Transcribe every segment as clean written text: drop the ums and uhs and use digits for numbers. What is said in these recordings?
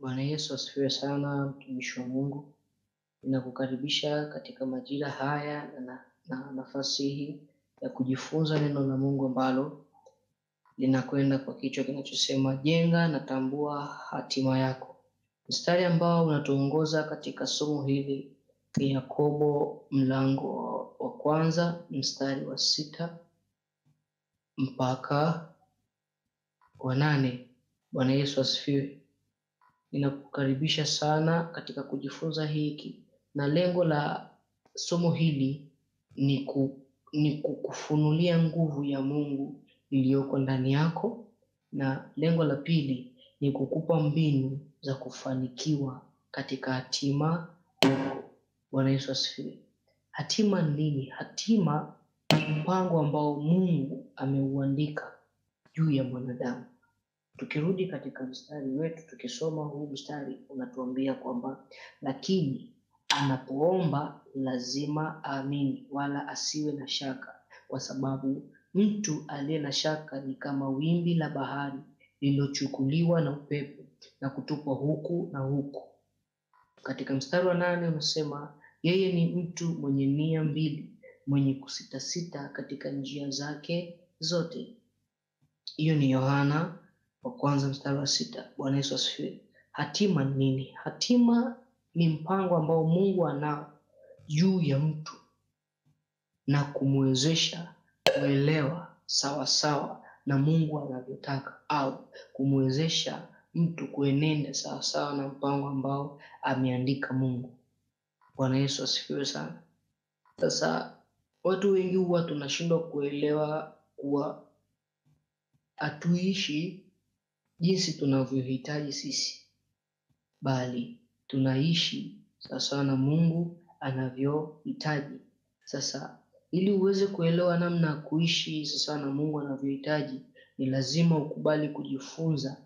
Bwana Yesu asifiwe sana, mtumishi wa Mungu. Ninakukaribisha katika majira haya na nafasi hii ya kujifunza neno la Mungu ambalo linakwenda kwa kichwa kinachosema jenga na tambua hatima yako. Mstari ambao unatuongoza katika somo hili ni Yakobo mlango wa kwanza mstari wa 6 mpaka wa 8. Bwana Yesu asifiwe. Ninakukaribisha sana katika kujifunza hiki, na lengo la somo hili ni kukufunulia nguvu ya Mungu iliyoko ndani yako, na lengo la pili ni kukupa mbinu za kufanikiwa katika hatima yako. Bwana Yesu asifiwe. Hatima ni nini? Hatima ni mpango ambao Mungu ameuandika juu ya mwanadamu. Tukirudi katika mstari wetu, tukisoma huu mstari unatuambia kwamba lakini anapoomba lazima aamini wala asiwe na shaka, kwa sababu mtu aliye na shaka ni kama wimbi la bahari lililochukuliwa na upepo na kutupwa huku na huku. Katika mstari wa 8 unasema yeye ni mtu mwenye nia mbili, mwenye kusitasita katika njia zake zote. Hiyo ni Yohana wa kwanza mstari wa 6. Bwana Yesu asifiwe. Hatima ni nini? Hatima ni mpango ambao Mungu anao juu ya mtu na kumwezesha kuelewa sawa sawa na Mungu anavyotaka, au kumwezesha mtu kuenenda sawa sawa na mpango ambao ameandika Mungu. Bwana Yesu asifiwe sana. Sasa watu wengi huwa tunashindwa kuelewa kuwa hatuishi jinsi tunavyohitaji sisi, bali tunaishi sawasawa na Mungu anavyohitaji. Sasa ili uweze kuelewa namna ya kuishi sawasawa na Mungu anavyohitaji, ni lazima ukubali kujifunza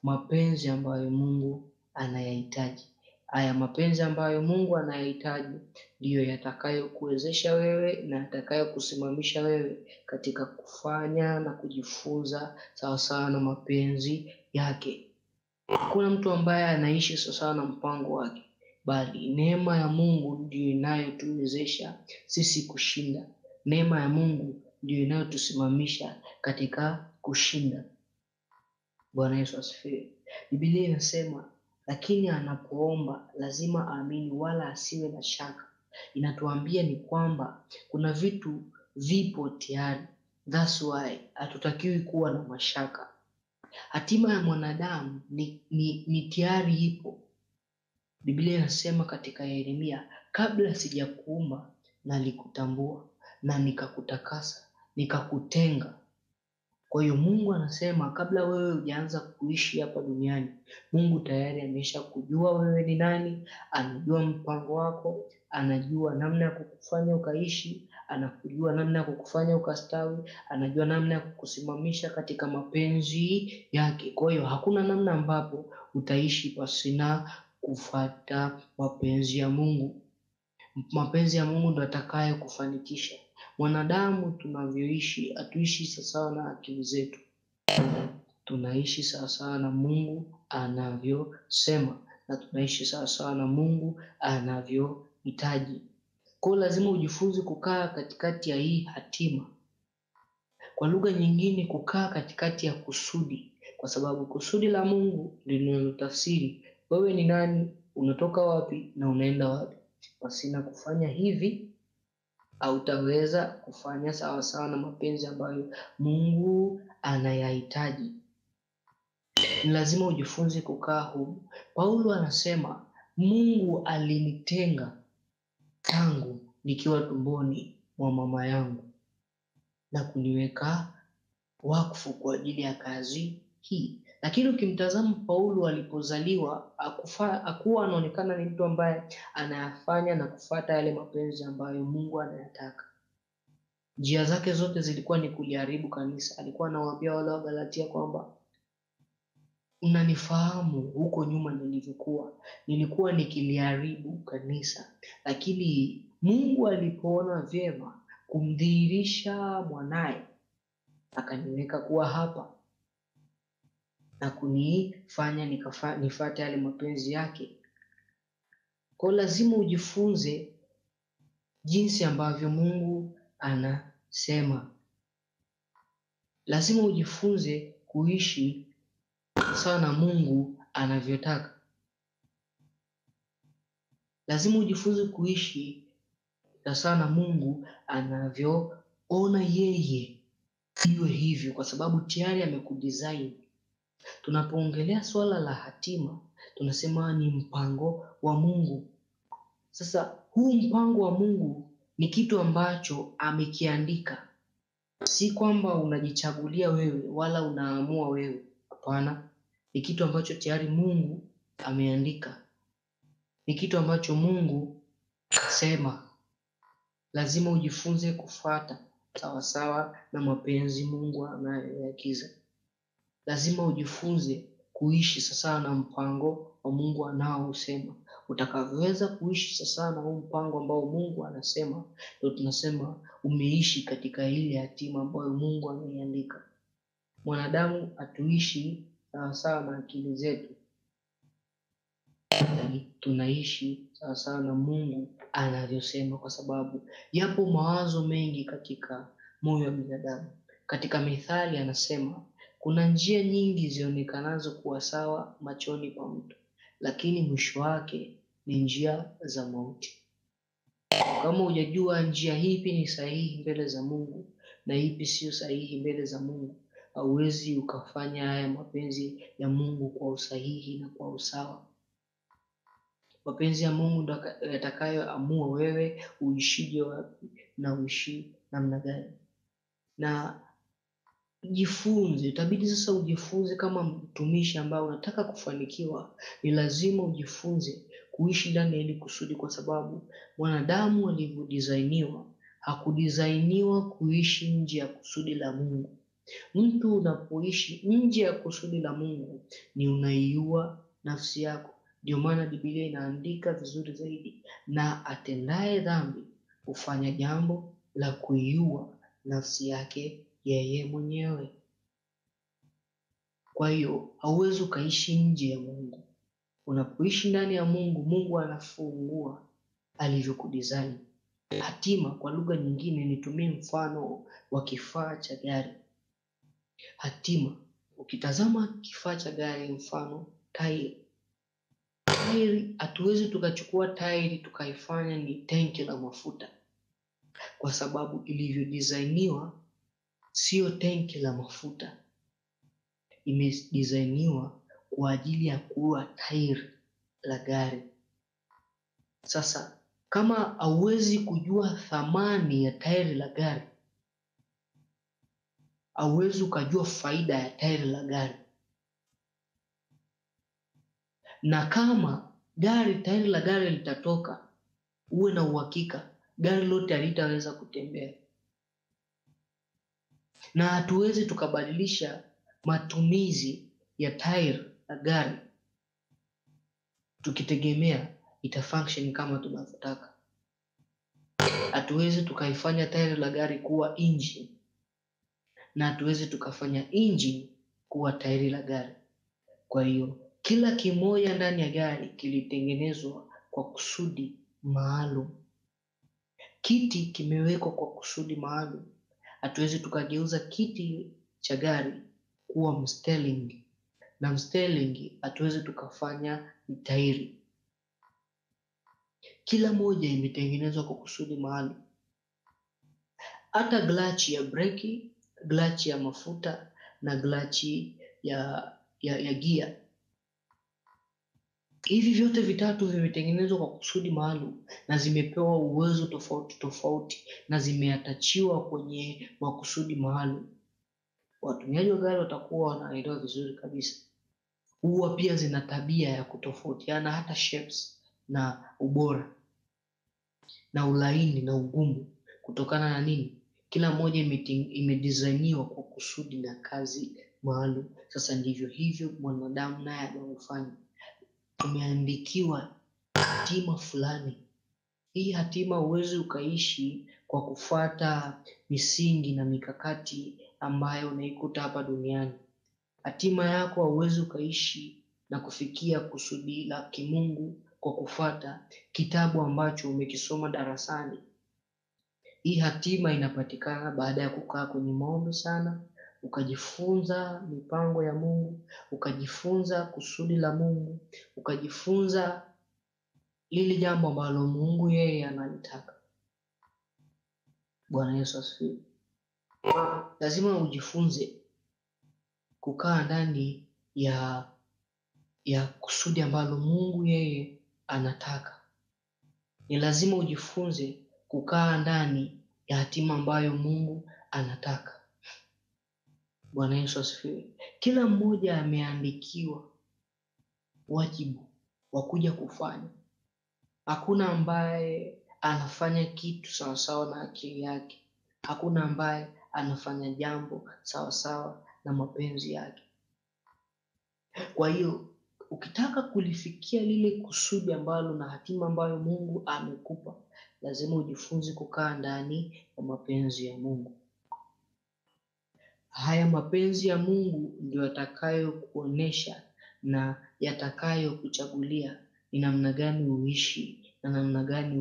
mapenzi ambayo Mungu anayahitaji. Haya mapenzi ambayo Mungu anayahitaji ndiyo yatakayokuwezesha wewe na yatakayokusimamisha wewe katika kufanya na kujifunza sawasawa na mapenzi yake. Hakuna mtu ambaye anaishi sawasawa na mpango wake, bali neema ya Mungu ndiyo inayotuwezesha sisi kushinda. Neema ya Mungu ndiyo inayotusimamisha katika kushinda. Bwana Yesu asifiwe. Biblia inasema lakini anapoomba lazima aamini wala asiwe na shaka. Inatuambia ni kwamba kuna vitu vipo tayari. That's why hatutakiwi kuwa na mashaka. Hatima ya mwanadamu ni tayari ipo. Biblia inasema katika Yeremia, kabla sijakuumba nalikutambua na nikakutakasa, nikakutenga. Kwa hiyo Mungu anasema kabla wewe hujaanza kuishi hapa duniani, Mungu tayari amesha kujua wewe ni nani, anajua mpango wako, anajua namna ya kukufanya ukaishi, anakujua namna ya kukufanya ukastawi, anajua namna ya kukusimamisha katika mapenzi yake. Kwa hiyo hakuna namna ambapo utaishi pasina kufuata mapenzi ya Mungu. Mapenzi ya Mungu ndio atakayo kufanikisha. Mwanadamu tunavyoishi, hatuishi sawasawa na akili zetu, tunaishi sawasawa na Mungu anavyosema, na tunaishi sawasawa na Mungu anavyohitaji. Kwa lazima ujifunze kukaa katikati ya hii hatima. Kwa lugha nyingine, kukaa katikati ya kusudi, kwa sababu kusudi la Mungu linalotafsiri wewe ni nani, unatoka wapi na unaenda wapi. Pasina kufanya hivi hautaweza kufanya sawasawa na mapenzi ambayo Mungu anayahitaji. Ni lazima ujifunze kukaa humu. Paulo anasema Mungu alinitenga tangu nikiwa tumboni mwa mama yangu na kuniweka wakfu kwa ajili ya kazi hii. Lakini ukimtazama Paulo alipozaliwa, hakuwa anaonekana ni mtu ambaye anayafanya na kufuata yale mapenzi ambayo Mungu anayataka. Njia zake zote zilikuwa ni kuliharibu kanisa. Alikuwa anawaambia wale wa Galatia kwamba mnanifahamu huko nyuma nilikuwa nikiliharibu kanisa, lakini Mungu alipoona vyema kumdhihirisha mwanaye akaniweka kuwa hapa. na kunifanya nifuate yale mapenzi yake. Kwa lazima ujifunze jinsi ambavyo Mungu anasema. Lazima ujifunze kuishi sawa na Mungu anavyotaka. Lazima ujifunze kuishi sawa na Mungu anavyoona yeye iwe hivyo, kwa sababu tayari amekudesign. Tunapoongelea swala la hatima, tunasema ni mpango wa Mungu. Sasa huu mpango wa Mungu ni kitu ambacho amekiandika. Si kwamba unajichagulia wewe wala unaamua wewe. Hapana, ni kitu ambacho tayari Mungu ameandika. Ni kitu ambacho Mungu sema. Lazima ujifunze kufuata sawasawa na mapenzi Mungu anayoyakiza. Lazima ujifunze kuishi sasa na mpango wa Mungu anaousema. Utakavyoweza kuishi sasa na huu mpango ambao Mungu anasema, ndio tunasema umeishi katika ile hatima ambayo Mungu ameiandika. Mwanadamu atuishi sawa na akili zetu, tunaishi sawa na Mungu anavyosema, kwa sababu yapo mawazo mengi katika moyo wa binadamu. Katika Mithali anasema kuna njia nyingi zionekanazo kuwa sawa machoni pa mtu, lakini mwisho wake ni njia za mauti. Kama hujajua njia ipi ni sahihi mbele za Mungu na ipi sio sahihi mbele za Mungu, hauwezi ukafanya haya mapenzi ya Mungu kwa usahihi na kwa usawa. Mapenzi ya Mungu ndio yatakayoamua wewe uishije wapi na uishi namna gani. Na jifunze, itabidi sasa ujifunze kama mtumishi ambao unataka kufanikiwa, ni lazima ujifunze kuishi ndani ya hili kusudi, kwa sababu mwanadamu alivyodesigniwa hakudesigniwa kuishi nje ya kusudi la Mungu. Mtu unapoishi nje ya kusudi la Mungu ni unaiua nafsi yako. Ndio maana Biblia inaandika vizuri zaidi, na atendaye dhambi hufanya jambo la kuiua nafsi yake yeye mwenyewe. Kwa hiyo hauwezi ukaishi nje ya Mungu. Unapoishi ndani ya Mungu, Mungu anafungua alivyokudesign. Hatima kwa lugha nyingine, nitumie mfano wa kifaa cha gari. Hatima, ukitazama kifaa cha gari, mfano tairi. Tairi, hatuwezi tukachukua tairi tukaifanya ni tanki la mafuta, kwa sababu ilivyodesigniwa sio tanki la mafuta. Imedesigniwa kwa ajili ya kuwa tairi la gari. Sasa kama hauwezi kujua thamani ya tairi la gari, hauwezi ukajua faida ya tairi la gari. Na kama tairi la gari litatoka, uwe na uhakika gari lote halitaweza kutembea. Na hatuwezi tukabadilisha matumizi ya tairi la gari tukitegemea itafunction kama tunavyotaka. Hatuwezi tukaifanya tairi la gari kuwa engine, na hatuwezi tukafanya engine kuwa tairi la gari. Kwa hiyo kila kimoja ndani ya gari kilitengenezwa kwa kusudi maalum. Kiti kimewekwa kwa kusudi maalum. Hatuwezi tukageuza kiti cha gari kuwa msterling, na msterling hatuwezi tukafanya tairi. Kila moja imetengenezwa kwa kusudi maalum. Hata glachi ya breki, glachi ya mafuta na glachi ya gia, hivi vyote vitatu vimetengenezwa kwa kusudi maalum, na zimepewa uwezo tofauti tofauti, na zimeatachiwa kwenye makusudi maalum. Watumiaji wa gari watakuwa wanaelewa vizuri kabisa. Huwa pia zina tabia ya kutofautiana, hata shapes na ubora na ulaini na ugumu. Kutokana na nini? Kila moja imedesigniwa kwa kusudi na kazi maalum. Sasa ndivyo hivyo mwanadamu naye anafanya. Tumeandikiwa hatima fulani. Hii hatima huwezi ukaishi kwa kufuata misingi na mikakati ambayo unaikuta hapa duniani. Hatima yako hauwezi ukaishi na kufikia kusudi la kimungu kwa kufuata kitabu ambacho umekisoma darasani. Hii hatima inapatikana baada ya kukaa kwenye maombi sana, ukajifunza mipango ya Mungu, ukajifunza kusudi la Mungu, ukajifunza lile jambo ambalo Mungu yeye analitaka. Bwana Yesu asifiwe. Lazima ujifunze kukaa ndani ya kusudi ambalo Mungu yeye anataka. Ni lazima ujifunze kukaa ndani ya hatima ambayo Mungu anataka. Bwana Yesu asifiwe. Kila mmoja ameandikiwa wajibu wa kuja kufanya. Hakuna ambaye anafanya kitu sawasawa na akili yake. Hakuna ambaye anafanya jambo sawasawa na mapenzi yake. Kwa hiyo ukitaka kulifikia lile kusudi ambalo na hatima ambayo Mungu amekupa, lazima ujifunze kukaa ndani ya mapenzi ya Mungu. Haya mapenzi ya Mungu ndio yatakayo kuonesha na yatakayo kuchagulia ni namna gani uishi na namna gani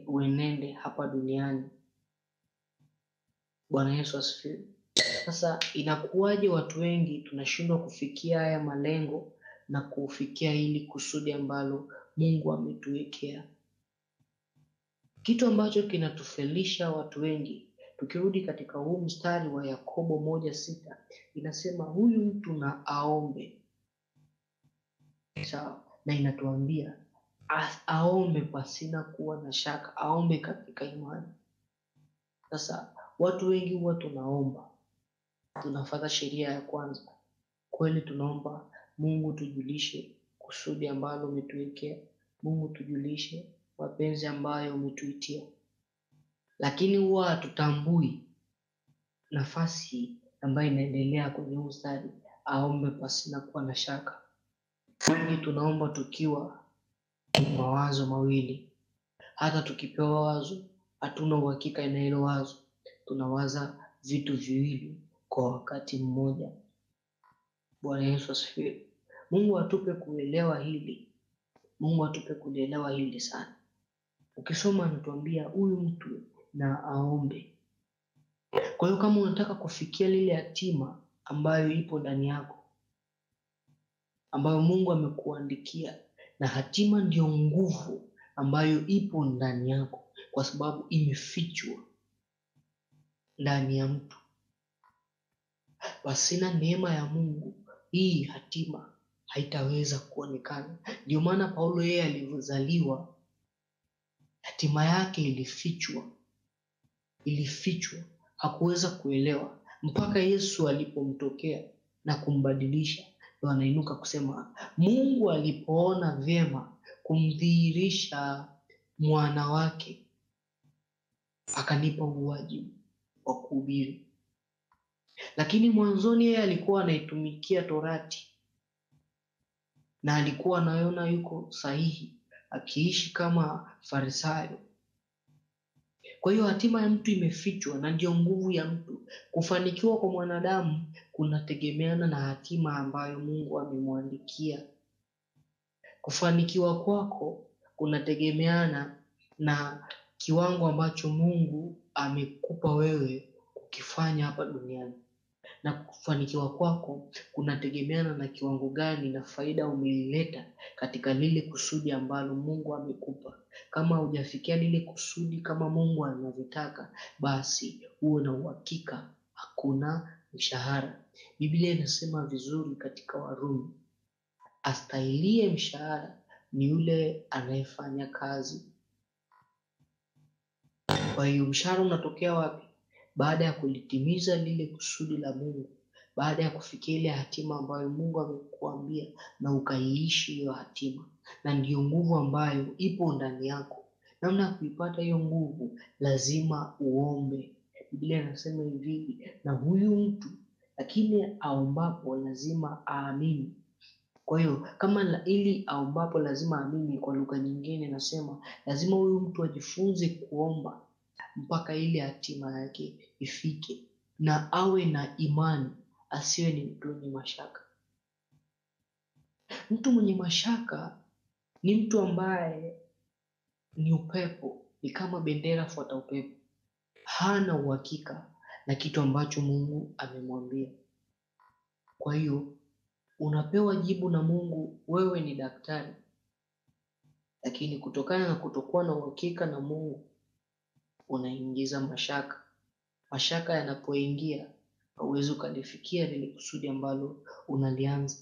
uenende hapa duniani. Bwana Yesu asifiwe. Sasa inakuwaje watu wengi tunashindwa kufikia haya malengo na kufikia hili kusudi ambalo Mungu ametuwekea? Kitu ambacho kinatufelisha watu wengi, tukirudi katika huu mstari wa Yakobo 1:6, inasema huyu mtu na aombe. Sawa, na inatuambia aombe pasina kuwa na shaka, aombe katika imani. Sasa watu wengi huwa tunaomba, tunafuata sheria ya kwanza. Kweli tunaomba Mungu tujulishe kusudi ambalo umetuwekea, Mungu tujulishe mapenzi ambayo umetuitia, lakini huwa hatutambui nafasi ambayo inaendelea kwenye mstari, aombe pasina kuwa na shaka. Wengi tunaomba tukiwa mawazo mawili. Hata tukipewa wazo, hatuna uhakika na hilo wazo. Tunawaza vitu viwili kwa wakati mmoja. Bwana Yesu asifiwe. Mungu atupe kuelewa hili. Mungu atupe kuelewa hili sana. Ukisoma anatuambia huyu mtu na aombe. Kwa hiyo kama unataka kufikia lile hatima ambayo ipo ndani yako, ambayo Mungu amekuandikia, na hatima ndio nguvu ambayo ipo ndani yako kwa sababu imefichwa ndani ya mtu. Pasina neema ya Mungu, hii hatima haitaweza kuonekana. Ndio maana Paulo yeye alivyozaliwa, hatima yake ilifichwa, hakuweza kuelewa mpaka Yesu alipomtokea na kumbadilisha. Ndio anainuka kusema Mungu alipoona vyema kumdhihirisha mwana wake, akanipa wajibu wa kuhubiri. Lakini mwanzoni yeye alikuwa anaitumikia Torati na alikuwa anaona yuko sahihi, akiishi kama Farisayo. Kwa hiyo hatima ya mtu imefichwa, na ndio nguvu ya mtu. Kufanikiwa kwa mwanadamu kunategemeana na hatima ambayo Mungu amemwandikia. Kufanikiwa kwako kunategemeana na kiwango ambacho Mungu amekupa wewe kukifanya hapa duniani. Na kufanikiwa kwako kunategemeana na kiwango gani na faida umeileta katika lile kusudi ambalo Mungu amekupa. Kama hujafikia lile kusudi kama Mungu anavyotaka, basi uwe na uhakika hakuna mshahara. Biblia inasema vizuri katika Warumi, astahiliye mshahara ni yule anayefanya kazi. Kwa hiyo mshahara unatokea wapi? Baada ya kulitimiza lile kusudi la Mungu, baada ya kufikia ile hatima ambayo Mungu amekuambia na ukaiishi hiyo hatima. Na ndiyo nguvu ambayo ipo ndani yako. Namna ya kuipata hiyo nguvu, lazima uombe. Biblia inasema hivi, na huyu mtu lakini aombapo lazima aamini. Kwa hiyo kama ili aombapo lazima aamini, kwa lugha nyingine nasema lazima huyu mtu ajifunze kuomba mpaka ile hatima yake ifike, na awe na imani asiwe ni mtu mwenye mashaka. Mtu mwenye mashaka ni mtu ambaye ni upepo, ni kama bendera fuata upepo. Hana uhakika na kitu ambacho Mungu amemwambia. Kwa hiyo unapewa jibu na Mungu, wewe ni daktari, lakini kutokana na kutokuwa na uhakika na Mungu unaingiza mashaka. Mashaka yanapoingia hauwezi ukalifikia lile kusudi ambalo unalianza.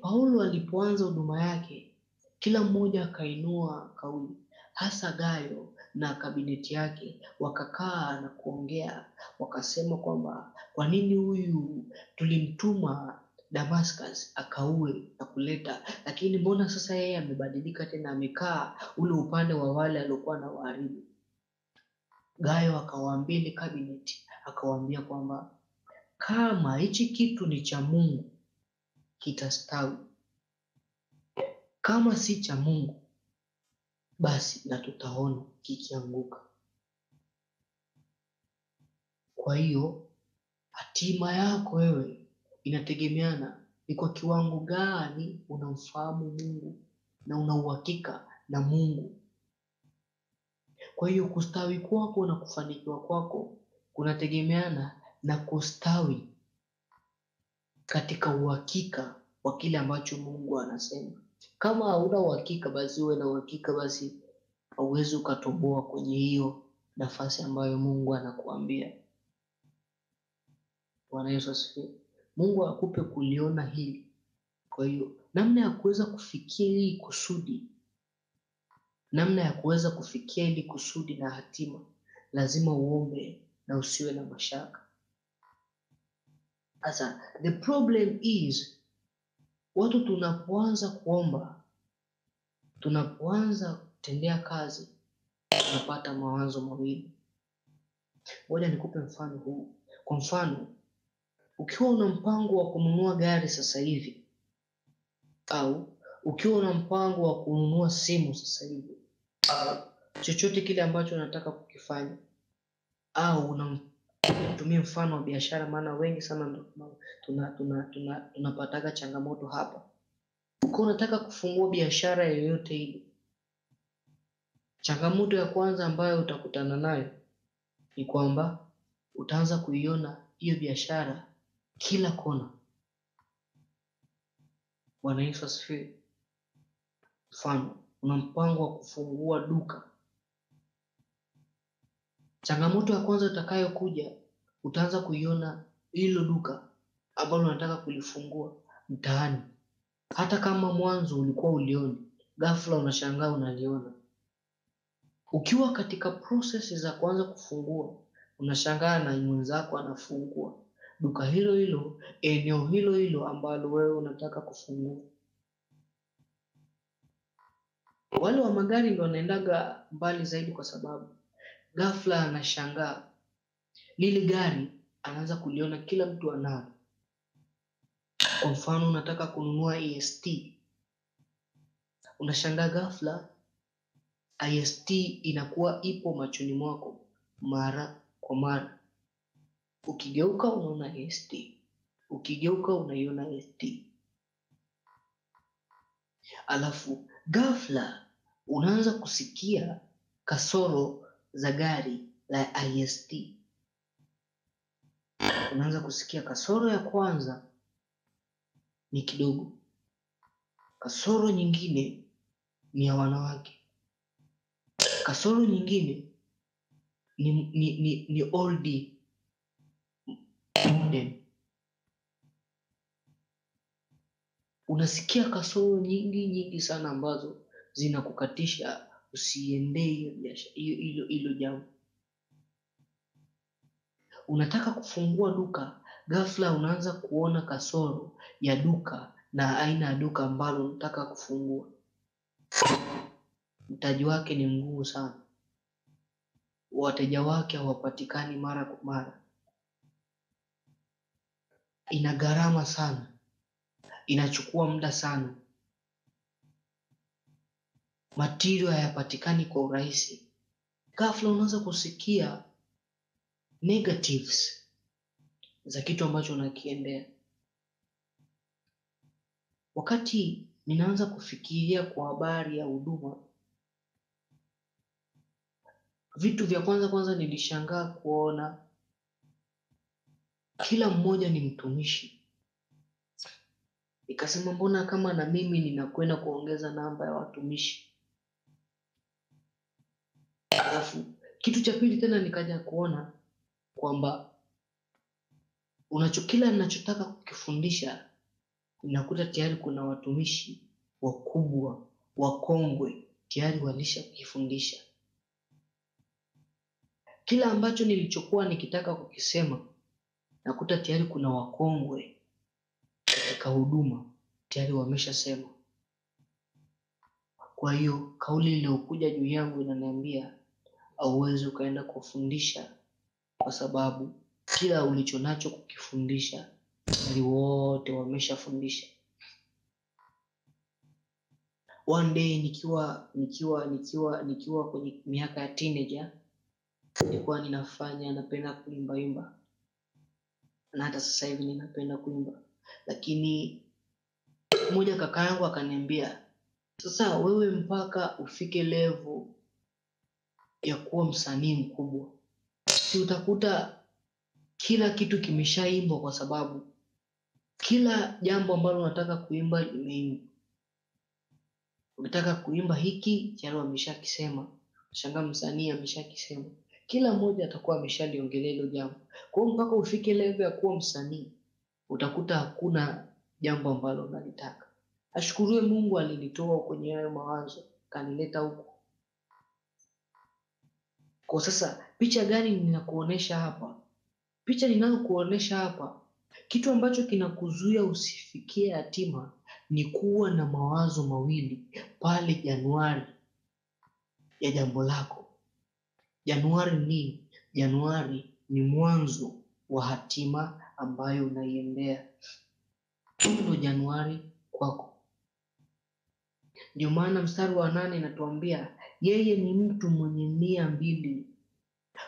Paulo alipoanza huduma yake, kila mmoja akainua kauli, hasa Gayo na kabineti yake wakakaa na kuongea, wakasema kwamba kwa nini huyu tulimtuma Damascus akaue na kuleta, lakini mbona sasa yeye amebadilika tena, amekaa ule upande wa wale aliokuwa na waharibu. Gayo akawaambia ile kabineti, akawaambia kwamba kama hichi kitu ni cha Mungu kitastawi, kama si cha Mungu basi na tutaona kikianguka. Kwa hiyo hatima yako wewe inategemeana ni kwa kiwango gani unamfahamu Mungu na una uhakika na Mungu. Kwa hiyo kustawi kwako na kufanikiwa kwako kunategemeana na kustawi katika uhakika wa kile ambacho Mungu anasema. Kama hauna uhakika, basi uwe na uhakika, basi hauwezi ukatoboa kwenye hiyo nafasi ambayo Mungu anakuambia. Bwana Yesu asifiwe. Mungu akupe kuliona hili. Kwa hiyo namna ya kuweza kufikia hili kusudi, namna ya kuweza kufikia hili kusudi na hatima, lazima uombe na usiwe na mashaka. Sasa the problem is, watu tunapoanza kuomba, tunapoanza kutendea kazi, tunapata mawazo mawili. Ngoja nikupe mfano huu. Kwa mfano, ukiwa una mpango wa kununua gari sasa hivi, au ukiwa una mpango wa kununua simu sasa hivi, chochote kile ambacho unataka kukifanya, au unatumia mfano wa biashara, maana wengi sana tunapataga changamoto hapa. Ukiwa unataka kufungua biashara yoyote ile, changamoto ya kwanza ambayo utakutana nayo ni kwamba utaanza kuiona hiyo biashara kila kona. Bwana Yesu asifiwe. Mfano, una mpango wa kufungua duka. Changamoto ya kwanza utakayokuja, utaanza kuiona hilo duka ambalo unataka kulifungua mtaani. Hata kama mwanzo ulikuwa ulioni, ghafla unashangaa unaliona. Ukiwa katika process za kuanza kufungua, unashangaa na mwenzako anafungua duka hilo hilo, eneo hilo hilo ambalo wewe unataka kufungua. Wale wa magari ndio wanaendaga mbali zaidi, kwa sababu ghafla anashangaa lile gari anaanza kuliona kila mtu analo. Kwa mfano, unataka kununua EST, unashangaa ghafla EST inakuwa ipo machoni mwako mara kwa mara. Ukigeuka unaona EST, ukigeuka unaiona EST. Alafu ghafla unaanza kusikia kasoro za gari la EST. Unaanza kusikia kasoro ya kwanza ni kidogo, kasoro nyingine ni ya wanawake, kasoro nyingine ni old model. Unasikia kasoro nyingi sana ambazo zinakukatisha usiendee hilo jambo. Unataka kufungua duka, ghafla unaanza kuona kasoro ya duka na aina ya duka ambalo unataka kufungua. Mtaji wake ni mgumu sana, wateja wake hawapatikani mara kwa mara, ina gharama sana, inachukua muda sana, material hayapatikani kwa urahisi. Ghafla unaanza kusikia negatives za kitu ambacho unakiendea. Wakati ninaanza kufikiria kwa habari ya huduma, vitu vya kwanza nilishangaa kuona kila mmoja ni mtumishi. Nikasema mbona kama na mimi ninakwenda kuongeza namba ya watumishi. Alafu kitu cha pili tena nikaja kuona kwamba kila ninachotaka kukifundisha ninakuta tayari kuna watumishi wakubwa, wakongwe tayari walisha kukifundisha. Kila ambacho nilichokuwa nikitaka kukisema nakuta tayari kuna wakongwe katika huduma tayari wameshasema. Kwa hiyo kauli iliyokuja juu yangu inaniambia hauwezi ukaenda kufundisha, kwa sababu kila ulichonacho kukifundisha tayari wote wameshafundisha. One day nikiwa kwenye miaka ya teenager, nilikuwa napenda kuimba. Na hata sasa hivi ninapenda kuimba. Lakini mmoja kaka yangu akaniambia, sasa wewe mpaka ufike level ya kuwa msanii mkubwa, si utakuta kila kitu kimeshaimbwa, kwa sababu kila jambo ambalo unataka kuimba limeimbwa. Unataka kuimba hiki tayari wameshakisema. Shangaa msanii ameshakisema. Kila mmoja atakuwa ameshaliongelea hilo jambo. Kwa hiyo mpaka ufike level ya kuwa msanii, utakuta hakuna jambo ambalo unalitaka. Ashukuriwe Mungu alinitoa kwenye hayo mawazo kanileta huko. Kwa sasa picha gani ninakuonesha hapa? Picha ninayokuonesha hapa, kitu ambacho kinakuzuia usifikie hatima ni kuwa na mawazo mawili pale Januari ya jambo lako. Januari ni mwanzo wa hatima ambayo unaiendea. Ndio Januari kwako. Ndio maana mstari wa 8 inatuambia yeye ni mtu mwenye nia mbili.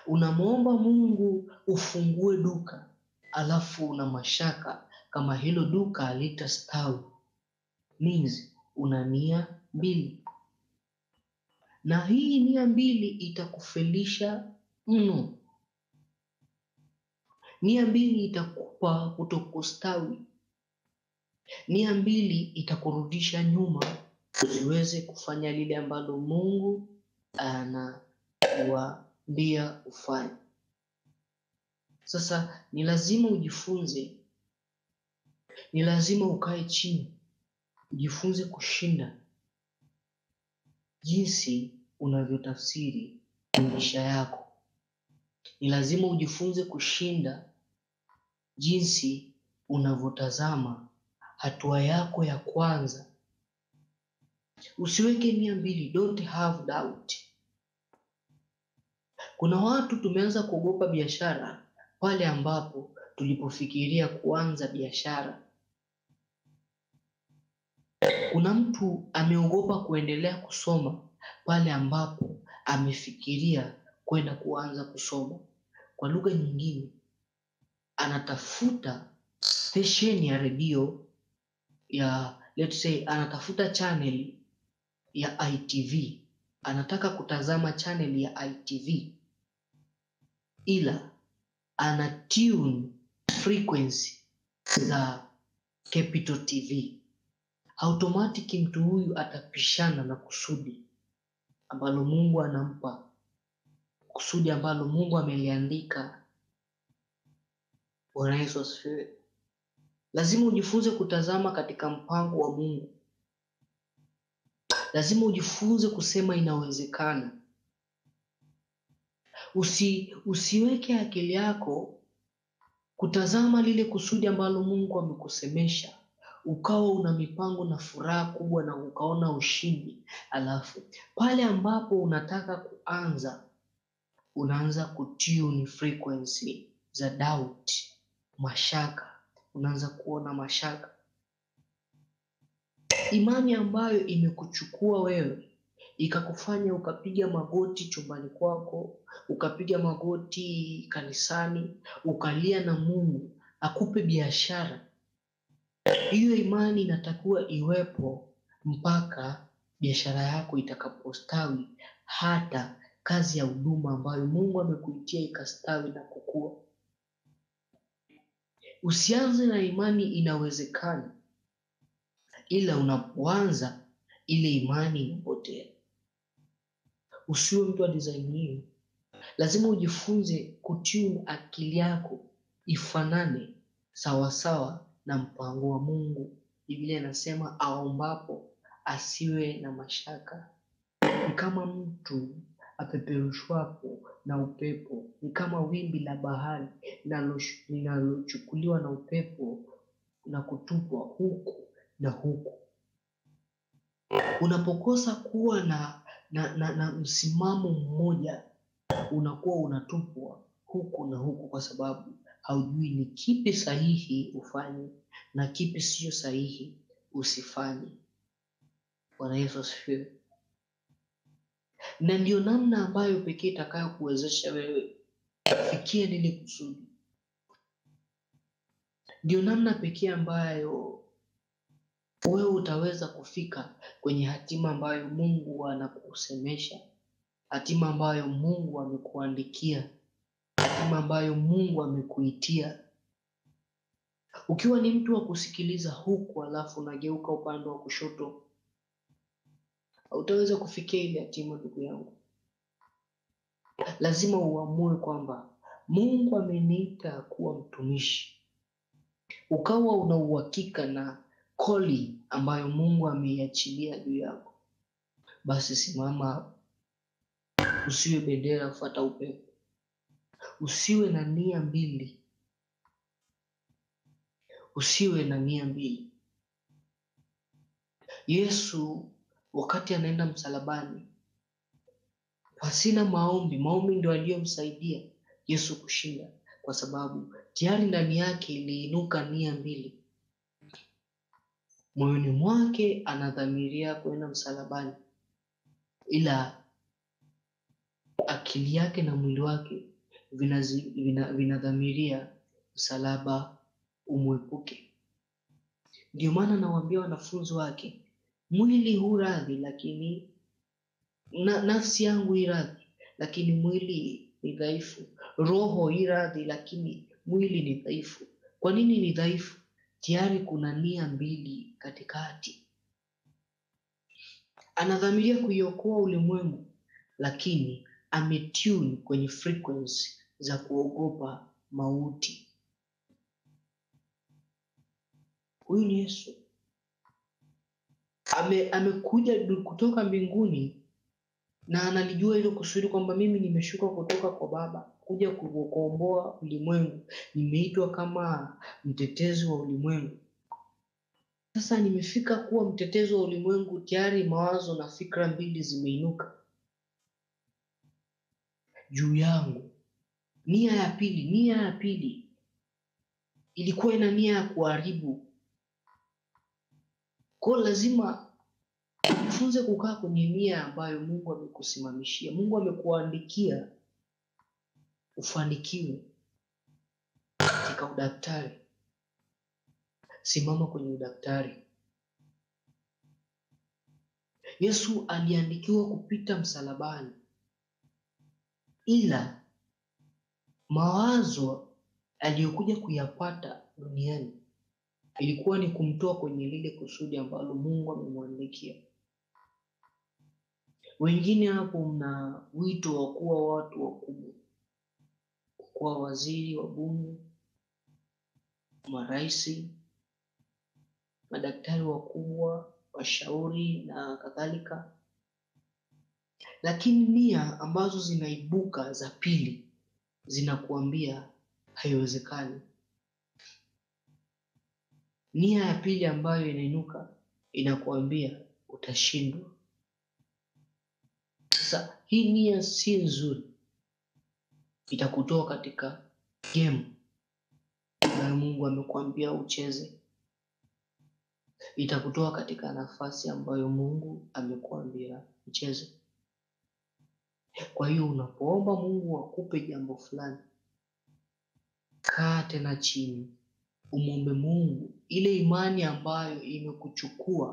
Unamwomba Mungu ufungue duka, alafu una mashaka kama hilo duka halitastawi. Means una nia mbili. Na hii nia mbili itakufelisha mno. Nia mbili itakupa kutokustawi. Nia mbili itakurudisha nyuma usiweze kufanya lile ambalo Mungu anakuambia ufanye. Sasa ni lazima ujifunze. Ni lazima ukae chini, ujifunze kushinda jinsi unavyotafsiri maisha yako. Ni lazima ujifunze kushinda jinsi unavyotazama hatua yako ya kwanza. Usiweke nia mbili, don't have doubt. Kuna watu tumeanza kuogopa biashara pale ambapo tulipofikiria kuanza biashara. Kuna mtu ameogopa kuendelea kusoma pale ambapo amefikiria kwenda kuanza kusoma. Kwa lugha nyingine, anatafuta station ya redio ya, let's say, anatafuta channel ya ITV. Anataka kutazama channel ya ITV, ila ana tune frequency za Capital TV. Automatic mtu huyu atapishana na kusudi ambalo Mungu anampa, kusudi ambalo Mungu ameliandika. Bwana Yesu asifiwe. Lazima ujifunze kutazama katika mpango wa Mungu. Lazima ujifunze kusema inawezekana. Usiweke akili yako kutazama lile kusudi ambalo Mungu amekusemesha, ukawa una mipango na furaha kubwa na ukaona ushindi, alafu pale ambapo unataka kuanza unaanza kutune frequency za doubt, mashaka. Unaanza kuona mashaka. Imani ambayo imekuchukua wewe ikakufanya ukapiga magoti chumbani kwako, ukapiga magoti kanisani, ukalia na Mungu akupe biashara, hiyo imani inatakiwa iwepo mpaka biashara yako itakapostawi, hata kazi ya huduma ambayo Mungu amekuitia ikastawi na kukua. Usianze na imani inawezekana, ila unapoanza ile imani inapotea. Usiwe mtu wa design hiyo. Lazima ujifunze kutune akili yako ifanane sawasawa na mpango wa Mungu. Biblia inasema aombapo asiwe na mashaka. Ni kama mtu apeperushwapo na upepo, ni kama wimbi la bahari linalochukuliwa na upepo na kutupwa huku na huku. Unapokosa kuwa na msimamo mmoja, unakuwa unatupwa huku na huku, kwa sababu haujui ni kipi sahihi ufanye na kipi sio sahihi usifanye. Bwana Yesu asifiwe. Na ndio namna ambayo pekee itakayokuwezesha wewe kufikia lile kusudi. Ndio namna pekee ambayo wewe utaweza kufika kwenye hatima ambayo Mungu anakusemesha, hatima ambayo Mungu amekuandikia, hatima ambayo Mungu amekuitia. Ukiwa ni mtu wa kusikiliza huku alafu unageuka upande wa kushoto, hautaweza kufikia ile hatima, ndugu yangu. Lazima uamue kwamba Mungu ameniita kuwa mtumishi. Ukawa una uhakika na koli ambayo Mungu ameiachilia juu yako, basi simama. Usiwe bendera kufuata upepo. Usiwe na nia mbili. Usiwe na nia mbili. Yesu wakati anaenda msalabani, pasina maombi ndio aliyomsaidia Yesu kushinda, kwa sababu tayari ndani yake iliinuka nia mbili. Moyoni mwake anadhamiria kwenda msalabani, ila akili yake na mwili wake vinadhamiria msalaba umwepuke. Ndio maana nawaambia wanafunzi wake, mwili hu radhi, lakini nafsi yangu iradhi, lakini mwili ni dhaifu. Roho iradhi, lakini mwili ni dhaifu. Kwa nini ni dhaifu? Tayari kuna nia mbili katikati. Anadhamiria kuiokoa ulimwengu, lakini ametune kwenye frequency za kuogopa mauti. Huyu ni Yesu. Amekuja kutoka mbinguni na analijua hilo kusudi kwamba mimi nimeshuka kutoka kwa Baba kuja kukomboa ulimwengu. Nimeitwa kama mtetezi wa ulimwengu. Sasa nimefika kuwa mtetezi wa ulimwengu, tayari mawazo na fikra mbili zimeinuka juu yangu. Nia ya pili ilikuwa ina nia ya kuharibu. Kwa lazima ujifunze kukaa kwenye nia ambayo Mungu amekusimamishia. Mungu amekuandikia ufanikiwe katika udaktari. Simama kwenye udaktari. Yesu aliandikiwa kupita msalabani, ila mawazo aliyokuja kuyapata duniani ilikuwa ni kumtoa kwenye lile kusudi ambalo Mungu amemwandikia. Wengine hapo mna wito wa kuwa watu wakubwa, kuwa waziri, wabunge, maraisi, madaktari wakubwa, washauri na kadhalika. Lakini nia ambazo zinaibuka za pili zinakuambia haiwezekani. Nia ya pili ambayo inainuka inakuambia utashindwa. Sasa hii nia si nzuri, itakutoa katika game ambayo Mungu amekuambia ucheze. Itakutoa katika nafasi ambayo Mungu amekuambia ucheze. Kwa hiyo unapoomba Mungu akupe jambo fulani, kaa tena chini, umwombe Mungu, ile imani ambayo imekuchukua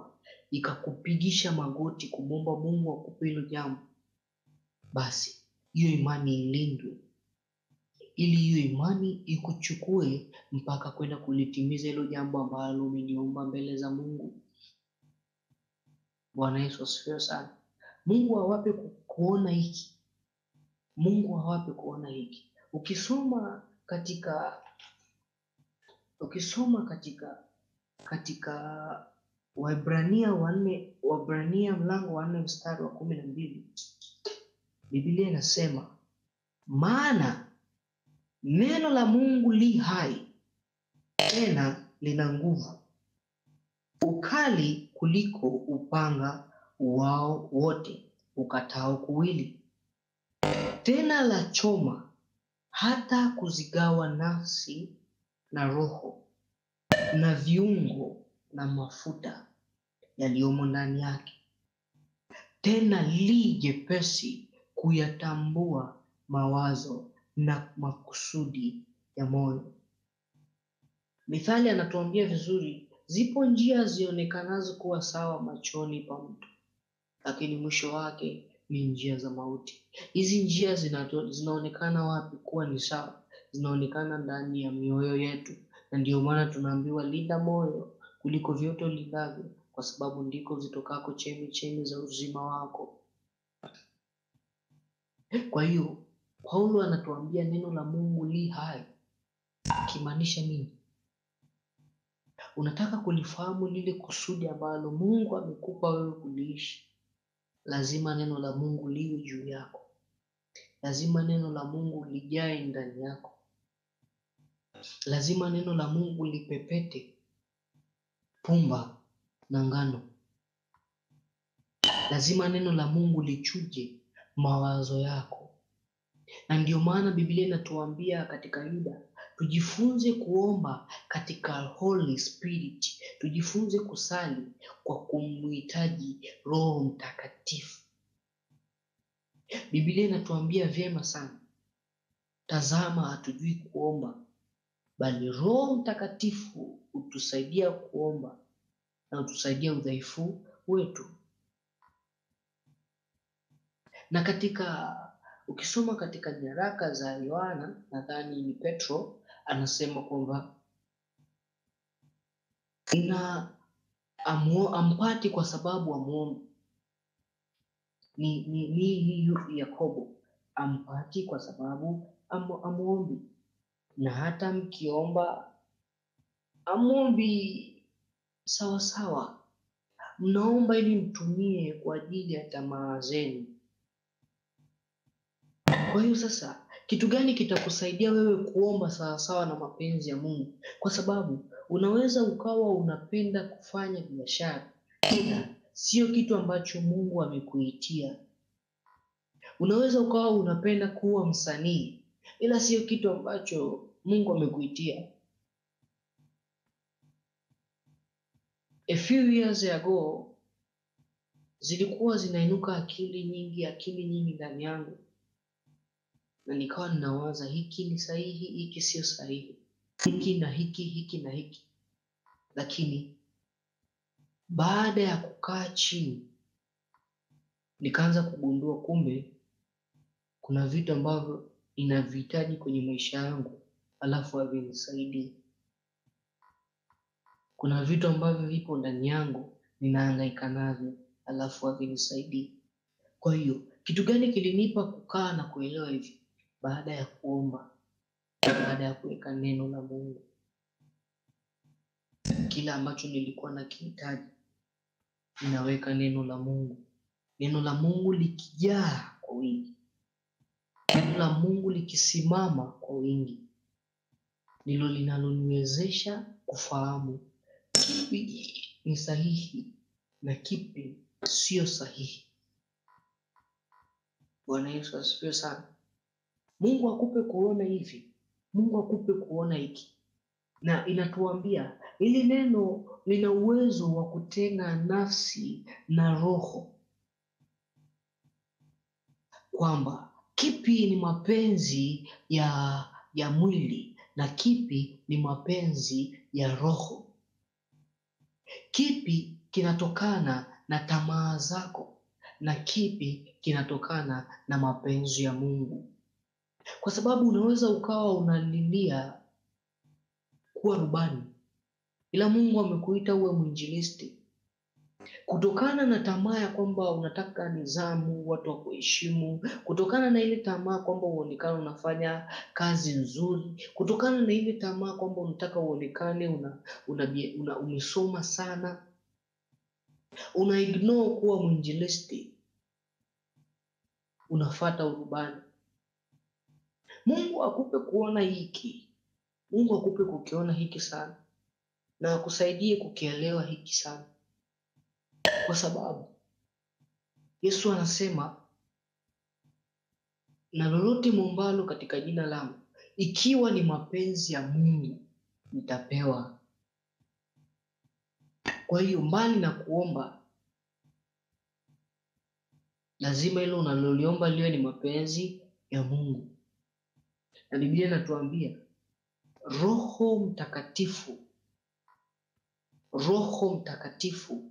ikakupigisha magoti kumwomba Mungu akupe hilo jambo, basi hiyo imani ilindwe, ili hiyo imani ikuchukue mpaka kwenda kulitimiza hilo jambo ambalo umeniomba mbele za Mungu. Bwana Yesu asifiwe sana. Mungu awape kuona hiki. Mungu awape kuona hiki. Ukisoma katika Waebrania mlango wa 4 mstari wa 12, Biblia inasema, maana neno la Mungu li hai, tena lina nguvu, ukali kuliko upanga wao wote ukatao kuwili, tena la choma hata kuzigawa nafsi na roho na viungo na mafuta yaliyomo ndani yake, tena li jepesi kuyatambua mawazo na makusudi ya moyo. Mithali anatuambia vizuri, zipo njia zionekanazo kuwa sawa machoni pa mtu, lakini mwisho wake ni njia za mauti. Hizi njia zinaonekana wapi kuwa ni sawa? Zinaonekana ndani ya mioyo yetu, na ndio maana tunaambiwa linda moyo kuliko vyote ulindavyo, kwa sababu ndiko zitokako chemi za uzima wako. Kwa hiyo Paulo anatuambia neno la Mungu li hai, akimaanisha nini? Unataka kulifahamu lile kusudi ambalo Mungu amekupa wewe kuliishi, lazima neno la Mungu liwe juu yako. Lazima neno la Mungu lijae ndani yako. Lazima neno la Mungu lipepete pumba na ngano. Lazima neno la Mungu lichuje mawazo yako. Na ndio maana Biblia inatuambia katika Yuda, tujifunze kuomba katika Holy Spirit. Tujifunze kusali kwa kumhitaji Roho Mtakatifu. Biblia inatuambia vyema sana, tazama hatujui kuomba, bali Roho Mtakatifu utusaidia kuomba na utusaidia udhaifu wetu. Na ukisoma katika nyaraka za Yohana, nadhani ni Petro, anasema kwamba ampati kwa sababu amuombi. Ni Yakobo, ampati kwa sababu amuombi. Na hata mkiomba amuombi sawa sawa, mnaomba ili mtumie kwa ajili ya tamaa zenu. Kwa hiyo sasa, kitu gani kitakusaidia wewe kuomba sawa sawa na mapenzi ya Mungu? Kwa sababu unaweza ukawa unapenda kufanya biashara, ila sio kitu ambacho Mungu amekuitia. Unaweza ukawa unapenda kuwa msanii, ila sio kitu ambacho Mungu amekuitia. A few years ago, zilikuwa zinainuka akili nyingi ndani yangu, na nikawa ninawaza hiki ni sahihi, hiki sio sahihi, hiki na hiki. Lakini baada ya kukaa chini, nikaanza kugundua kumbe kuna vitu ambavyo ninavihitaji kwenye maisha yangu, alafu havinisaidii. Kuna vitu ambavyo vipo ndani yangu ninahangaika navyo, alafu havinisaidii. Kwa hiyo kitu gani kilinipa kukaa na kuelewa hivi? Baada ya kuomba, baada ya kuweka neno la Mungu, kila ambacho nilikuwa nakihitaji, ninaweka neno la Mungu. Neno la Mungu likijaa kwa wingi, neno la Mungu likisimama kwa wingi, ndilo linaloniwezesha kufahamu kipi ni sahihi na kipi sio sahihi. Bwana Yesu asifiwe sana. Mungu akupe kuona hivi, Mungu akupe kuona hiki. Na inatuambia ili neno lina uwezo wa kutenga nafsi na roho, kwamba kipi ni mapenzi ya mwili na kipi ni mapenzi ya Roho. Kipi kinatokana na tamaa zako na kipi kinatokana na mapenzi ya Mungu. Kwa sababu unaweza ukawa unalilia kuwa rubani, ila Mungu amekuita uwe mwinjilisti. Kutokana na tamaa ya kwamba unataka nidhamu, watu wa kuheshimu, kutokana na ile tamaa kwamba uonekane unafanya kazi nzuri, kutokana na ile tamaa kwamba unataka uonekane umesoma sana, una ignore kuwa mwinjilisti, unafuata urubani. Mungu akupe kuona hiki, Mungu akupe kukiona hiki sana, na akusaidie kukielewa hiki sana. Kwa sababu Yesu anasema, na lolote muombalo katika jina langu, ikiwa ni mapenzi ya Mungu, nitapewa. Kwa hiyo mbali na kuomba, lazima hilo unaloliomba liwe ni mapenzi ya Mungu. Na Biblia inatuambia Roho Mtakatifu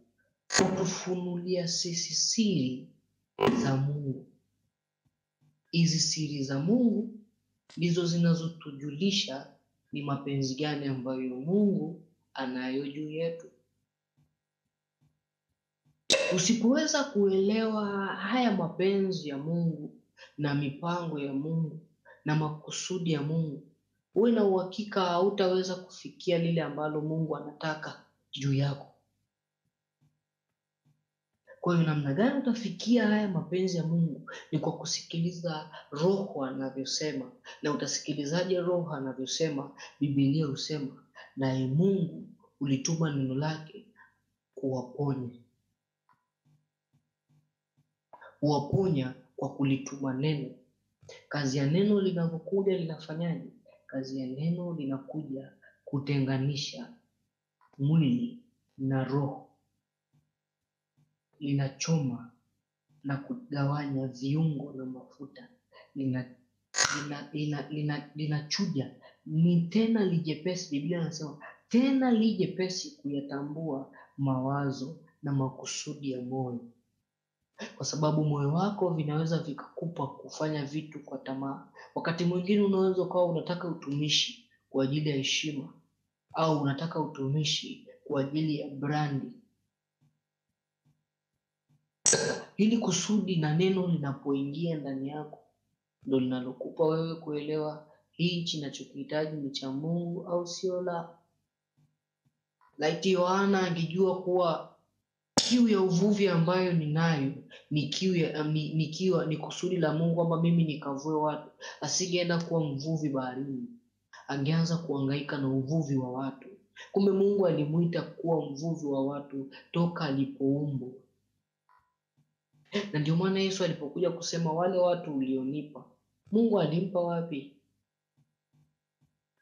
hutufunulia sisi siri za Mungu. Hizi siri za Mungu ndizo zinazotujulisha ni mapenzi gani ambayo Mungu anayo juu yetu. Usipoweza kuelewa haya mapenzi ya Mungu na mipango ya Mungu na makusudi ya Mungu, uwe na uhakika hautaweza kufikia lile ambalo Mungu anataka juu yako. Kwa hiyo namna gani utafikia haya mapenzi ya Mungu? Ni kwa kusikiliza Roho anavyosema. Na utasikilizaje Roho anavyosema? Biblia husema, naye Mungu ulituma neno lake kuwaponya. Huwaponya kwa kulituma neno. Kazi ya neno linapokuja linafanyaje? Kazi ya neno linakuja kutenganisha mwili na roho. Linachoma na kugawanya viungo na mafuta. Linachuja. Ni tena lijepesi. Biblia inasema tena lijepesi kuyatambua mawazo na makusudi ya moyo. Kwa sababu moyo wako vinaweza vikakupa kufanya vitu kwa tamaa. Wakati mwingine unaweza ukawa unataka utumishi kwa ajili ya heshima, au unataka utumishi kwa ajili ya brandi. Hili kusudi na neno linapoingia ndani yako ndio linalokupa wewe kuelewa hichi ninachokihitaji ni cha Mungu au sio la. Laiti Yohana angejua kuwa kiu ya uvuvi ambayo ninayo ni kiu ya ni kusudi la Mungu kwamba mimi nikavue watu, asingeenda kuwa mvuvi baharini. Angeanza kuhangaika na uvuvi wa watu. Kumbe Mungu alimuita kuwa mvuvi wa watu toka alipoumbwa. Na ndio maana Yesu alipokuja kusema wale watu ulionipa, Mungu alimpa wapi?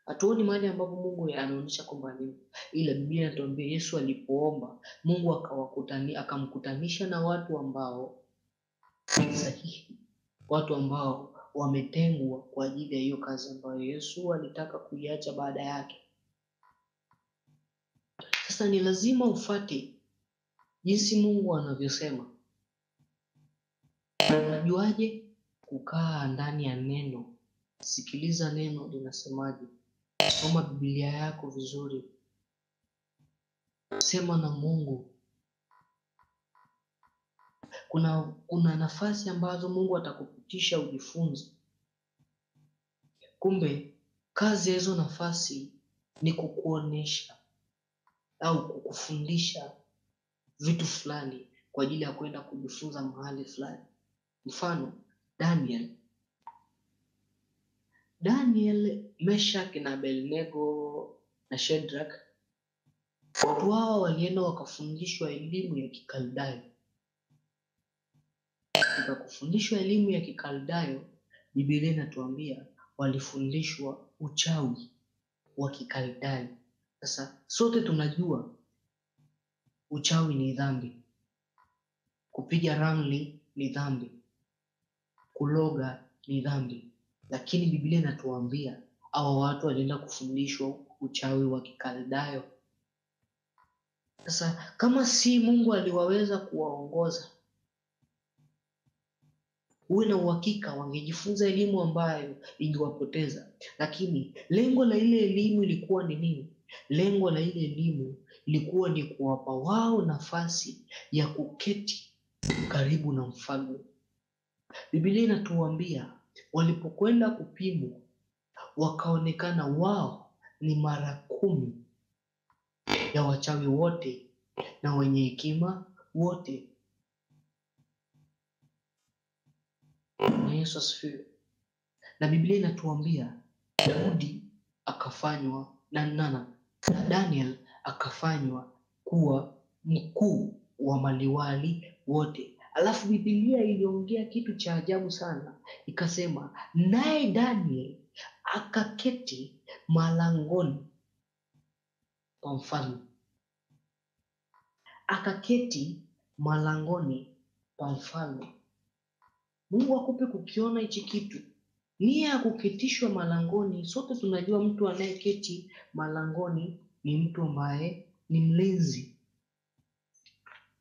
Hatuoni mahali ambapo Mungu anaonyesha kwamba alimpa. Ila Biblia inatuambia Yesu alipoomba, Mungu akamkutanisha na watu ambao ni sahihi, watu ambao wametengwa kwa ajili ya hiyo kazi ambayo Yesu alitaka kuiacha baada yake. Sasa ni lazima ufuate jinsi Mungu anavyosema. Unajuaje? Kukaa ndani ya neno. Sikiliza neno linasemaje. Soma Biblia yako vizuri. Sema na Mungu. Kuna nafasi ambazo Mungu atakupitisha ujifunze. Kumbe kazi ya hizo nafasi ni kukuonesha au kukufundisha vitu fulani kwa ajili ya kwenda kujifunza mahali fulani. Mfano, Daniel, Meshach na Abednego na Shadrach, watu hao walienda wakafundishwa elimu ya Kikaldayo. Katika kufundishwa elimu ya Kikaldayo, Biblia inatuambia walifundishwa uchawi wa Kikaldayo. Sasa sote tunajua uchawi ni dhambi. Kupiga ramli ni dhambi. Kuloga ni dhambi. Lakini Biblia inatuambia Hao watu walienda kufundishwa uchawi wa Kikaldayo. Sasa kama si Mungu aliwaweza kuwaongoza, uwe na uhakika wangejifunza elimu ambayo ingewapoteza. Lakini lengo la ile elimu ilikuwa ni nini? Lengo la ile elimu ilikuwa ni kuwapa wao nafasi ya kuketi karibu na mfalme. Biblia inatuambia walipokwenda kupimwa, wakaonekana wao ni mara 10 ya wachawi wote na wenye hekima wote. Na Yesu asifiwe. Na Biblia inatuambia Daudi akafanywa na Daniel akafanywa kuwa mkuu wa maliwali wote. Alafu Biblia iliongea kitu cha ajabu sana, ikasema naye Daniel akaketi malangoni pa mfalme. Akaketi malangoni pa mfalme. Mungu akupe kukiona hichi kitu. Nia ya kuketishwa malangoni, sote tunajua mtu anayeketi malangoni ni mtu ambaye ni mlinzi.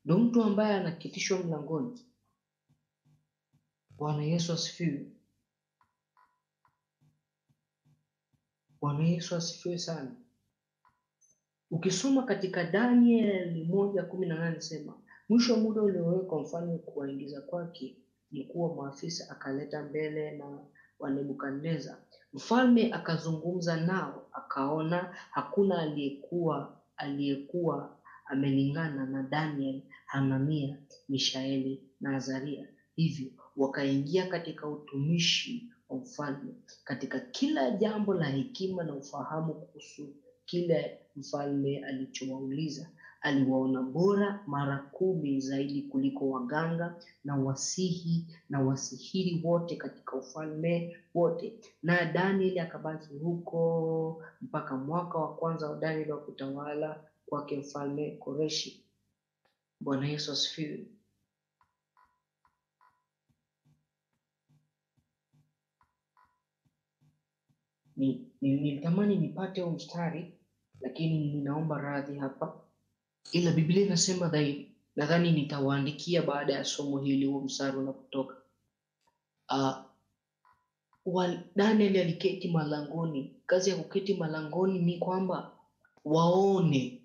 Ndio mtu ambaye anaketishwa mlangoni. Bwana Yesu asifiwe. Bwana Yesu asifiwe sana. Ukisoma katika Daniel 1:18 sema, mwisho wa muda uliowekwa mfalme kuwaingiza kwake mkuu wa maafisa akaleta mbele wa Nebukadneza. Mfalme akazungumza nao, akaona hakuna aliyekuwa amelingana na Daniel, Hanania, Mishaeli na Azaria. Hivyo wakaingia katika utumishi wa mfalme katika kila jambo la hekima na ufahamu kuhusu kile mfalme alichowauliza. Aliwaona bora mara 10 zaidi kuliko waganga na wasihiri wote katika ufalme wote. Na Danieli akabaki huko mpaka mwaka wa kwanza wa Danieli wa kutawala kwake mfalme Koreshi. Bwana Yesu asifiwe. Nilitamani nipate huo mstari, lakini ninaomba radhi hapa. Ila Biblia inasema dhahiri, nadhani nitawaandikia baada ya somo hili huo mstari unapotoka. Daniel aliketi malangoni. Kazi ya kuketi malangoni ni kwamba waone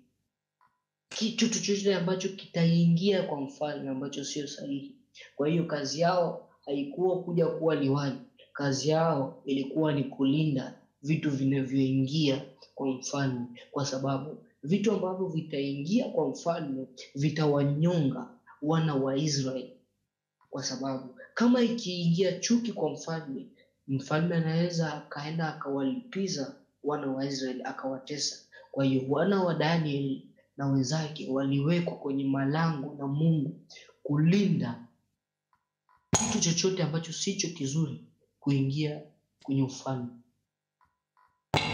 kitu chochote ambacho kitaingia kwa mfalme ambacho sio sahihi. Kwa hiyo kazi yao haikuwa kuja kuwa liwali. Kazi yao ilikuwa ni kulinda vitu vinavyoingia kwa mfalme, kwa sababu vitu ambavyo vitaingia kwa mfalme vitawanyonga wana wa Israeli. Kwa sababu kama ikiingia chuki kwa mfalme, mfalme anaweza akaenda akawalipiza wana wa Israeli akawatesa. Kwa hiyo wana wa Daniel na wenzake waliwekwa kwenye malango na Mungu kulinda kitu chochote ambacho sicho kizuri kuingia kwenye ufalme.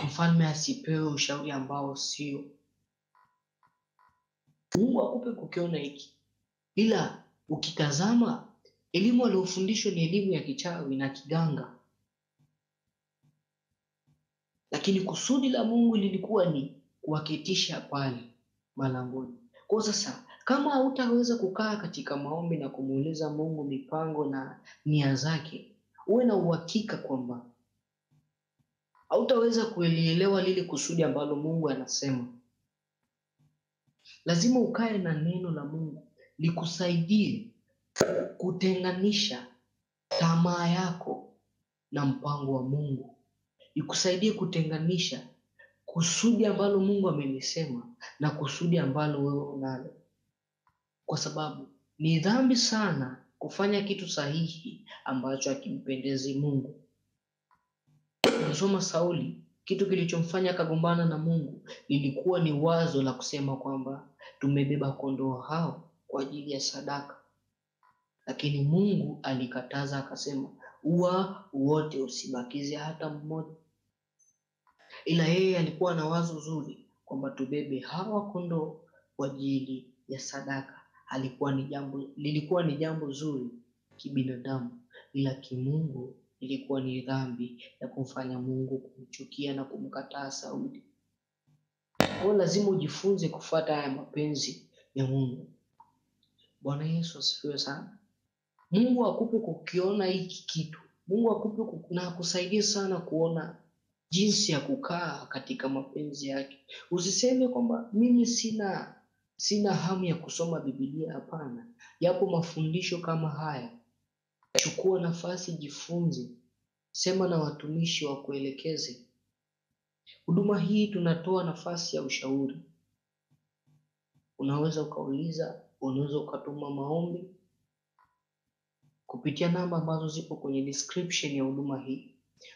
Mfalme asipewe ushauri ambao sio. Mungu akupe kukiona hiki. Ila ukitazama elimu aliyofundishwa ni elimu ya kichawi na kiganga. Lakini kusudi la Mungu lilikuwa ni kuwaketisha pale malangoni. Kwa sasa kama hautaweza kukaa katika maombi na kumuuliza Mungu mipango na nia zake, uwe na uhakika kwamba hautaweza kuelewa lile kusudi ambalo Mungu anasema. Lazima ukae na neno la Mungu likusaidie kutenganisha tamaa yako na mpango wa Mungu. Ikusaidie kutenganisha kusudi ambalo Mungu amelisema na kusudi ambalo wewe unalo. Kwa sababu ni dhambi sana kufanya kitu sahihi ambacho hakimpendezi Mungu. Tunasoma Sauli, kitu kilichomfanya akagombana na Mungu lilikuwa ni wazo la kusema kwamba tumebeba kondoo hao kwa ajili ya sadaka. Lakini Mungu alikataza akasema, ua wote, usibakize hata mmoja. Ila yeye alikuwa na wazo zuri kwamba tubebe hawa kondoo kwa ajili ya sadaka. Lilikuwa ni jambo zuri kibinadamu, ila kimungu ilikuwa ni dhambi ya kumfanya Mungu kumchukia na kumkataa Sauli. Kwa lazima ujifunze kufuata haya mapenzi ya Mungu. Bwana Yesu asifiwe sana. Mungu akupe kukiona hiki kitu. Mungu akupe na akusaidie sana kuona jinsi ya kukaa katika mapenzi yake. Usiseme kwamba mimi sina hamu ya kusoma Biblia. Hapana. Yapo mafundisho kama haya. Chukua nafasi, jifunze. Sema na watumishi wa kuelekeze. Huduma hii tunatoa nafasi ya ushauri. Unaweza ukauliza, unaweza ukatuma maombi kupitia namba ambazo zipo kwenye description ya huduma hii.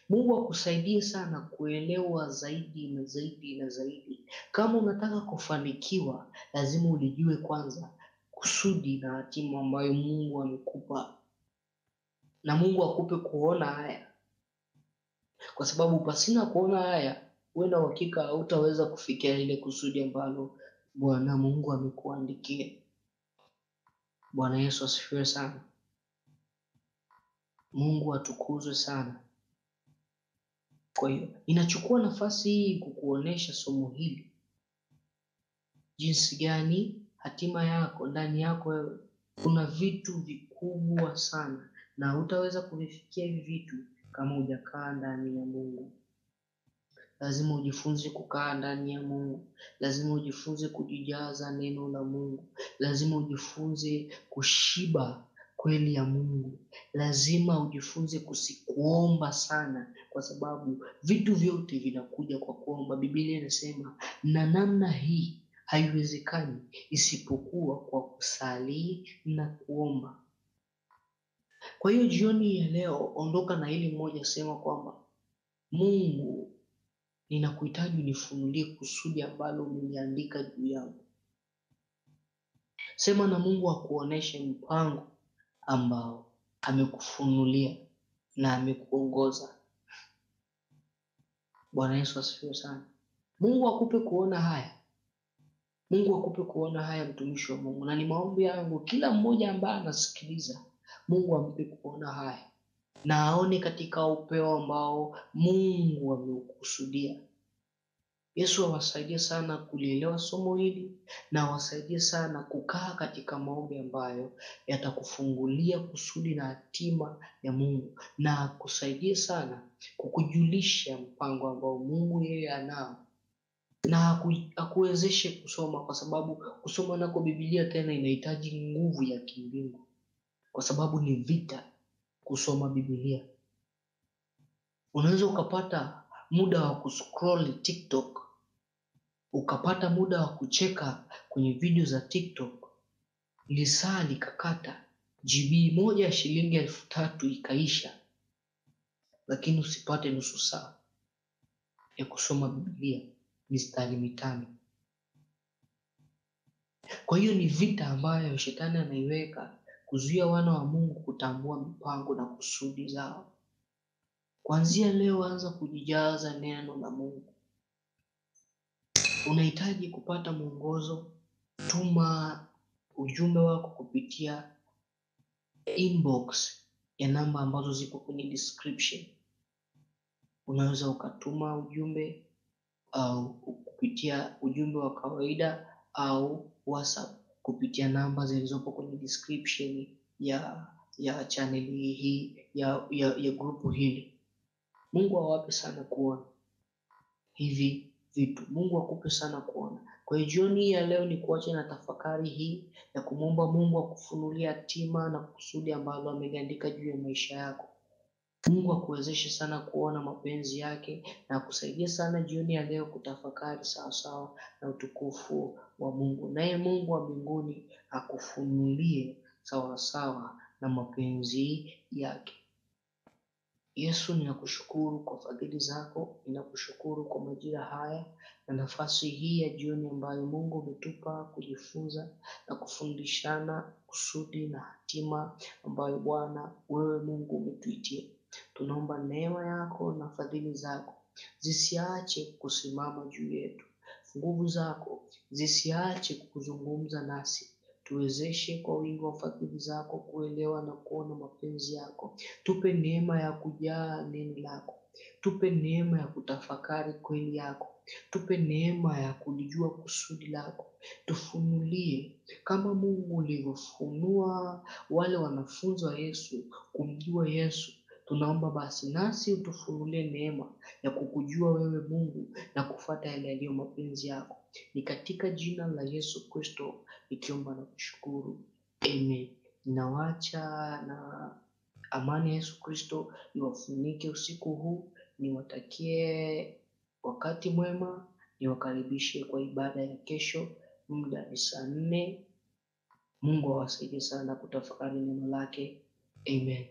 Mungu akusaidie sana kuelewa zaidi na zaidi na zaidi. Kama unataka kufanikiwa, lazima ulijue kwanza kusudi na hatima ambayo Mungu amekupa. Na Mungu akupe kuona haya. Kwa sababu pasina kuona haya, wewe na uhakika hutaweza kufikia ile kusudi ambalo Bwana Mungu amekuandikia. Bwana Yesu asifiwe sana. Mungu atukuzwe sana. Kwa hiyo, inachukua nafasi hii kukuonesha somo hili. Jinsi gani hatima yako, ndani yako wewe, kuna vitu vikubwa sana. Na hutaweza kuvifikia hivi vitu kama hujakaa ndani ya Mungu. Lazima ujifunze kukaa ndani ya Mungu. Lazima ujifunze kujijaza neno la Mungu. Lazima ujifunze kushiba kweli ya Mungu. Lazima ujifunze kusikuomba sana, kwa sababu vitu vyote vinakuja kwa kuomba. Biblia inasema na namna hii haiwezekani isipokuwa kwa kusali na kuomba. Kwa hiyo jioni ya leo, ondoka na hili moja, sema kwamba Mungu, ninakuhitaji unifunulie kusudi ambalo umeliandika juu yangu. Sema na Mungu akuoneshe mpango ambao amekufunulia na amekuongoza. Bwana Yesu asifiwe sana. Mungu akupe kuona haya. Mungu akupe kuona haya, mtumishi wa Mungu. Na ni maombi yangu kila mmoja ambaye anasikiliza, Mungu ampe kuona haya. Na aone katika upeo ambao Mungu amekusudia. Yesu awasaidie sana kulielewa somo hili, na awasaidie sana kukaa katika maombi ambayo yatakufungulia kusudi na hatima ya Mungu, na akusaidie sana kukujulisha mpango ambao Mungu yeye anao, na akuwezeshe kusoma, kwa sababu kusoma nako Biblia tena inahitaji nguvu ya kimbingu, kwa sababu ni vita kusoma Biblia. Unaweza ukapata muda wa kuscroll TikTok, ukapata muda wa kucheka kwenye video za TikTok, lisaa likakata, GB moja ya shilingi 3,000 ikaisha, lakini usipate nusu saa ya kusoma Biblia mistari 5. Kwa hiyo ni vita ambayo shetani anaiweka kuzuia wana wa Mungu kutambua mipango na kusudi zao. Kuanzia leo anza kujijaza neno la Mungu. Unahitaji kupata mwongozo, tuma ujumbe wako kupitia inbox ya namba ambazo zipo kwenye description. Unaweza ukatuma ujumbe au kupitia ujumbe wa kawaida au WhatsApp kupitia namba zilizopo kwenye description ya channel hii ya grupu hili. Mungu awape sana kuona hivi vitu. Mungu akupe sana kuona. Kwa hiyo jioni ya leo ni kuacha na tafakari hii ya kumwomba Mungu akufunulie hatima na kusudi ambalo ameliandika juu ya maisha yako. Mungu akuwezeshe sana kuona mapenzi yake, na akusaidia sana jioni ya leo kutafakari sawasawa na utukufu wa Mungu. Naye Mungu wa mbinguni akufunulie sawasawa na mapenzi yake. Yesu, ninakushukuru kwa fadhili zako, ninakushukuru kwa majira haya na nafasi hii ya jioni ambayo Mungu umetupa kujifunza na kufundishana kusudi na hatima ambayo Bwana wewe Mungu umetuitia. Tunaomba neema yako na fadhili zako zisiache kusimama juu yetu. Nguvu zako zisiache kuzungumza nasi. Tuwezeshe kwa wingi wa fadhili zako kuelewa na kuona mapenzi yako. Tupe neema ya kujaa neno lako. Tupe neema ya kutafakari kweli yako. Tupe neema ya kulijua kusudi lako. Tufunulie kama Mungu ulivyofunua wale wanafunzi wa Yesu kumjua Yesu. Tunaomba basi nasi utufunulie neema ya kukujua wewe Mungu na kufuata yale yaliyo mapenzi yako. Ni katika jina la Yesu Kristo nikiomba na kushukuru. Amen. Ninawaacha na amani ya Yesu Kristo iwafunike usiku huu. Niwatakie wakati mwema. Niwakaribishe kwa ibada ya kesho. Muda ni saa 4. Mungu awasaidie sana kutafakari neno lake. Amen.